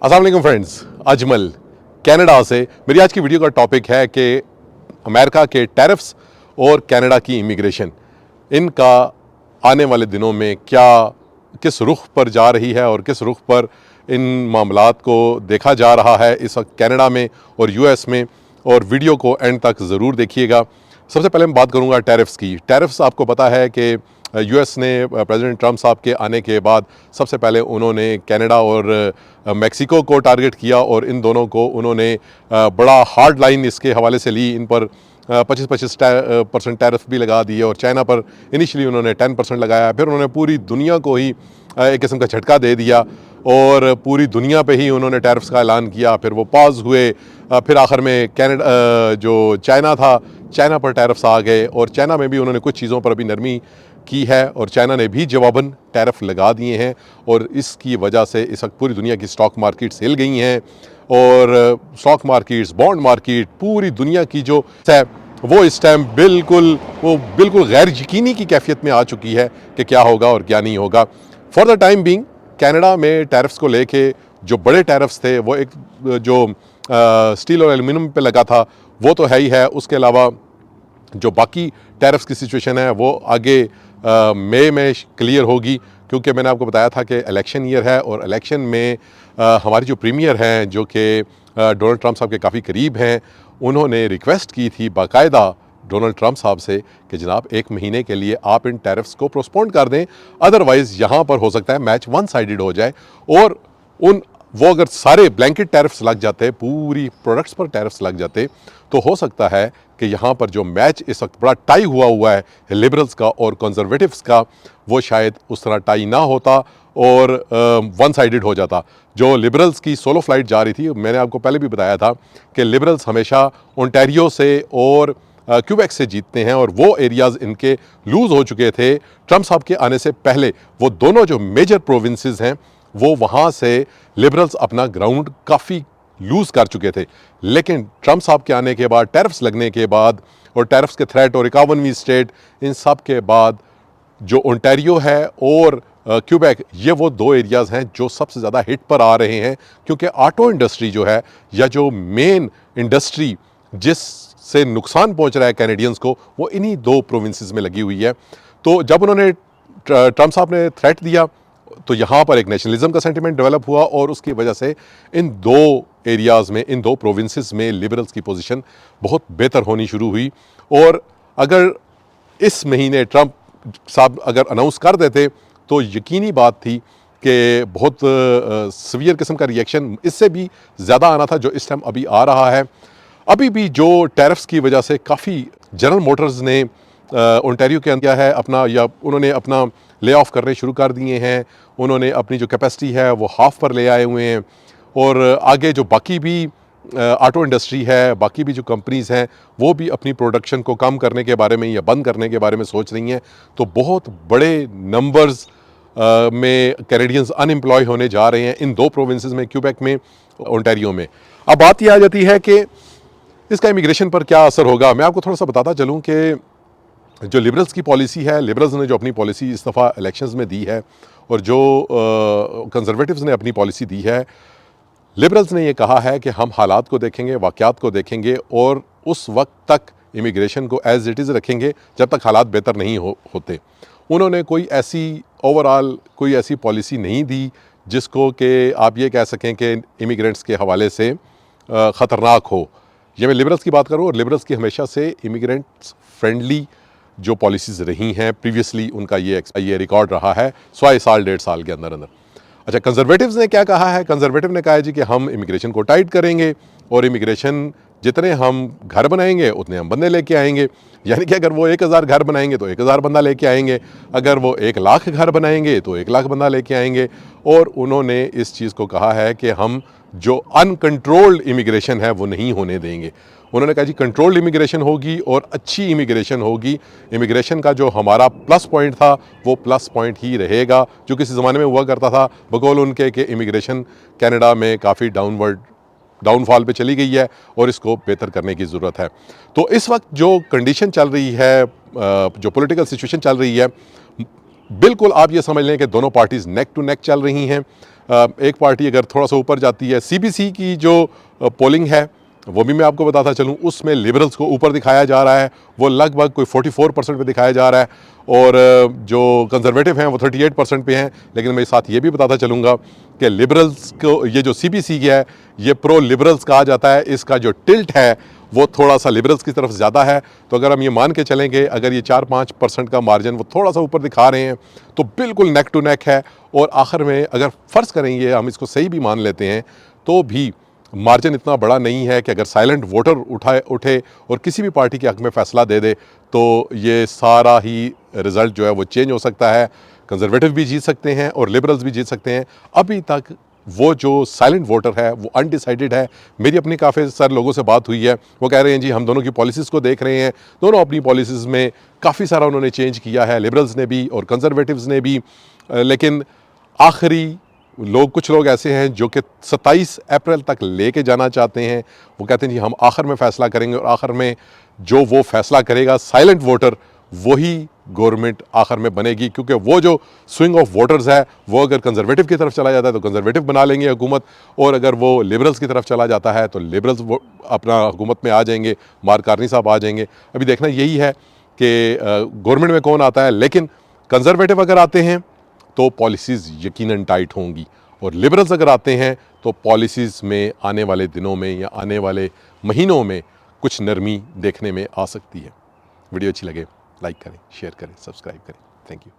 अस्सलाम वालेकुम friends, Ajmal Canada से। मेरी आज की वीडियो का टॉपिक है कि अमेरिका के टैरिफ्स और कनाडा की इमिग्रेशन, इनका आने वाले दिनों में क्या किस रुख पर जा रही है और किस रुख पर इन मामलात को देखा जा रहा है इस वक्त कनाडा में और यूएस में। और वीडियो को एंड तक ज़रूर देखिएगा। सबसे पहले मैं बात करूंगा टैरिफ्स की। टैरिफ्स आपको पता है कि यूएस ने प्रेसिडेंट ट्रंप साहब के आने के बाद सबसे पहले उन्होंने कनाडा और मेक्सिको को टारगेट किया और इन दोनों को उन्होंने बड़ा हार्ड लाइन इसके हवाले से ली। इन पर 25% टैरिफ भी लगा दिए और चाइना पर इनिशियली उन्होंने 10% लगाया। फिर उन्होंने पूरी दुनिया को ही एक किस्म का झटका दे दिया और पूरी दुनिया पे ही उन्होंने टैरिफ्स का ऐलान किया। फिर वो पॉज हुए, फिर आखिर में कनाडा जो चाइना था, चाइना पर टैरिफ्स आ गए और चाइना में भी उन्होंने कुछ चीज़ों पर अभी नरमी की है और चाइना ने भी जवाबन टैरिफ लगा दिए हैं। और इसकी वजह से इस वक्त पूरी दुनिया की स्टॉक मार्केट्स हिल गई हैं और स्टॉक मार्केट्स, बॉन्ड मार्केट, पूरी दुनिया की जो है वो इस टाइम बिल्कुल गैर यकीनी की कैफियत में आ चुकी है कि क्या होगा और क्या नहीं होगा। For the time being Canada में टैरिफ्स को लेके जो बड़े टैरिफ्स थे वो एक जो स्टील और एल्युमिनियम पे लगा था वो तो है ही है। उसके अलावा जो बाकी टैरिफ्स की सिचुएशन है वो आगे मई में क्लियर होगी, क्योंकि मैंने आपको बताया था कि इलेक्शन ईयर है और इलेक्शन में हमारी जो प्रीमियर हैं जो कि डोनाल्ड ट्रंप साहब के काफ़ी करीब हैं, उन्होंने रिक्वेस्ट की थी बाकायदा डोनाल्ड ट्रंप साहब से कि जनाब 1 महीने के लिए आप इन टैरिफ्स को पोस्टपोन कर दें, अदरवाइज़ यहाँ पर हो सकता है मैच वन साइडेड हो जाए। और वो अगर सारे ब्लैंकेट टैरिफ्स लग जाते, पूरी प्रोडक्ट्स पर टैरिफ्स लग जाते, तो हो सकता है कि यहाँ पर जो मैच इस वक्त बड़ा टाई हुआ है लिबरल्स का और कंजर्वेटिव्स का, वो शायद उस तरह टाई ना होता और वन साइडेड हो जाता। जो लिबरल्स की सोलो फ्लाइट जा रही थी, मैंने आपको पहले भी बताया था कि लिबरल्स हमेशा ओंटारियो से और क्यूबेक से जीतते हैं और वो एरियाज़ इनके लूज़ हो चुके थे ट्रंप साहब के आने से पहले। वो दोनों जो मेजर प्रोविंसेस हैं वो वहाँ से लिबरल्स अपना ग्राउंड काफ़ी लूज़ कर चुके थे। लेकिन ट्रंप साहब के आने के बाद, टैरिफ्स लगने के बाद और टैरिफ्स के थ्रेट और 51वीं स्टेट, इन सब के बाद जो ओंटारियो है और क्यूबेक, ये वो दो एरियाज़ हैं जो सबसे ज़्यादा हिट पर आ रहे हैं, क्योंकि ऑटो इंडस्ट्री जो है या जो मेन इंडस्ट्री जिससे नुकसान पहुंच रहा है कैनेडियंस को, वो इन्हीं दो प्रोविंसेस में लगी हुई है। तो जब उन्होंने ट्रंप साहब ने थ्रेट दिया तो यहाँ पर एक नेशनलिज्म का सेंटिमेंट डेवलप हुआ और उसकी वजह से इन दो एरियाज़ में, इन दो प्रोविंसेस में लिबरल्स की पोजीशन बहुत बेहतर होनी शुरू हुई। और अगर इस महीने ट्रंप साहब अगर अनाउंस कर देते तो यकीनी बात थी कि बहुत सीवियर किस्म का रिएक्शन इससे भी ज़्यादा आना था जो इस टाइम अभी आ रहा है। अभी भी जो टैरिफ्स की वजह से काफ़ी जनरल मोटर्स ने ओंटारियो के अंदर है अपना, या उन्होंने अपना ले ऑफ करने शुरू कर दिए हैं। उन्होंने अपनी जो कैपेसिटी है वो हाफ पर ले आए हुए हैं और आगे जो बाकी भी ऑटो इंडस्ट्री है, बाकी भी जो कंपनीज़ हैं, वो भी अपनी प्रोडक्शन को कम करने के बारे में या बंद करने के बारे में सोच रही हैं। तो बहुत बड़े नंबर्स में कैनेडियंस अनएम्प्लॉय होने जा रहे हैं इन दो प्रोविंसेस में, क्यूबेक में, ओंटारियो में। अब बात यह आ जाती है कि इसका इमिग्रेशन पर क्या असर होगा। मैं आपको थोड़ा सा बताता चलूँ कि जो लिबरल्स की पॉलिसी है, लिबरल्स ने जो अपनी पॉलिसी इस दफ़ा इलेक्शंस में दी है और जो कंजर्वेटिव्स ने अपनी पॉलिसी दी है, लिबरल्स ने ये कहा है कि हम हालात को देखेंगे, वाक़यात को देखेंगे और उस वक्त तक इमिग्रेशन को एज़ इट इज़ रखेंगे जब तक हालात बेहतर नहीं होते। उन्होंने कोई ऐसी ओवरऑल कोई ऐसी पॉलिसी नहीं दी जिसको कि आप ये कह सकें कि इमिग्रेंट्स के हवाले से ख़तरनाक हो। ये मैं लिबरल्स की बात करूँ और लिबरल्स की हमेशा से इमिग्रेंट्स फ्रेंडली जो पॉलिसीज़ रही हैं प्रीवियसली, उनका ये रिकॉर्ड रहा है 100 साल 1.5 साल के अंदर। अच्छा, कंजर्वेटिव्स ने क्या कहा है? कंजर्वेटिव ने कहा है जी कि हम इमिग्रेशन को टाइट करेंगे और इमिग्रेशन जितने हम घर बनाएंगे उतने हम बंदे लेके आएंगे। यानी कि अगर वो 1000 घर बनाएंगे तो 1000 बंदा लेके आएंगे, अगर वो 1 लाख घर बनाएंगे तो 1 लाख बंदा लेके आएंगे। और उन्होंने इस चीज़ को कहा है कि हम जो अनकंट्रोल्ड इमिग्रेशन है वो नहीं होने देंगे। उन्होंने कहा जी कंट्रोल्ड इमिग्रेशन होगी और अच्छी इमिग्रेशन होगी। इमिग्रेशन का जो हमारा प्लस पॉइंट था वो प्लस पॉइंट ही रहेगा, जो किसी ज़माने में हुआ करता था बकौल उनके कि इमिग्रेशन कनाडा में काफ़ी डाउनफॉल पे चली गई है और इसको बेहतर करने की ज़रूरत है। तो इस वक्त जो कंडीशन चल रही है, जो पॉलिटिकल सिचुएशन चल रही है, बिल्कुल आप ये समझ लें कि दोनों पार्टीज़ नेक टू नेक चल रही हैं। एक पार्टी अगर थोड़ा सा ऊपर जाती है, सीबीसी की जो पोलिंग है वो भी मैं आपको बताता चलूँ, उसमें लिबरल्स को ऊपर दिखाया जा रहा है, वो लगभग कोई 44% पे दिखाया जा रहा है, और जो कंजर्वेटिव हैं वो 38% पे हैं। लेकिन मैं साथ ये भी बताता चलूँगा कि लिबरल्स को, ये जो सीबीसी है ये प्रो लिबरल्स कहा जाता है, इसका जो टिल्ट है वो थोड़ा सा लिबरल्स की तरफ ज़्यादा है। तो अगर हम ये मान के चलेंगे, अगर ये 4-5% का मार्जिन वो थोड़ा सा ऊपर दिखा रहे हैं तो बिल्कुल नेक टू नेक है। और आखिर में अगर फ़र्ज़ करेंगे, हम इसको सही भी मान लेते हैं, तो भी मार्जिन इतना बड़ा नहीं है कि अगर साइलेंट वोटर उठे और किसी भी पार्टी के हक़ में फ़ैसला दे दे तो ये सारा ही रिज़ल्ट जो है वो चेंज हो सकता है। कंजर्वेटिव भी जीत सकते हैं और लिबरल्स भी जीत सकते हैं। अभी तक वो जो साइलेंट वोटर है वो अनडिसाइडेड है। मेरी अपनी काफ़ी सारे लोगों से बात हुई है, वो कह रहे हैं जी हम दोनों की पॉलिसीज़ को देख रहे हैं, दोनों अपनी पॉलिसीज़ में काफ़ी सारा उन्होंने चेंज किया है, लिबरल्स ने भी और कंजर्वेटिव्स ने भी। लेकिन आखिरी लोग, कुछ लोग ऐसे हैं जो कि 27 अप्रैल तक लेके जाना चाहते हैं। वो कहते हैं जी हम आखिर में फ़ैसला करेंगे, और आखिर में जो वो फ़ैसला करेगा साइलेंट वोटर, वही गवर्नमेंट आखिर में बनेगी। क्योंकि वो जो स्विंग ऑफ वोटर्स है वो अगर कंजर्वेटिव की तरफ चला जाता है तो कंजर्वेटिव बना लेंगे हुकूमत, और अगर वो लिबरल्स की तरफ चला जाता है तो लिबरल्स अपना हुकूमत में आ जाएंगे, मार्क कार्नी साहब आ जाएंगे। अभी देखना यही है कि गवर्नमेंट में कौन आता है। लेकिन कंजर्वेटिव अगर आते हैं तो पॉलिसीज़ यकीनन टाइट होंगी, और लिबरल्स अगर आते हैं तो पॉलिसीज़ में आने वाले दिनों में या आने वाले महीनों में कुछ नरमी देखने में आ सकती है। वीडियो अच्छी लगे लाइक करें, शेयर करें, सब्सक्राइब करें। Thank you.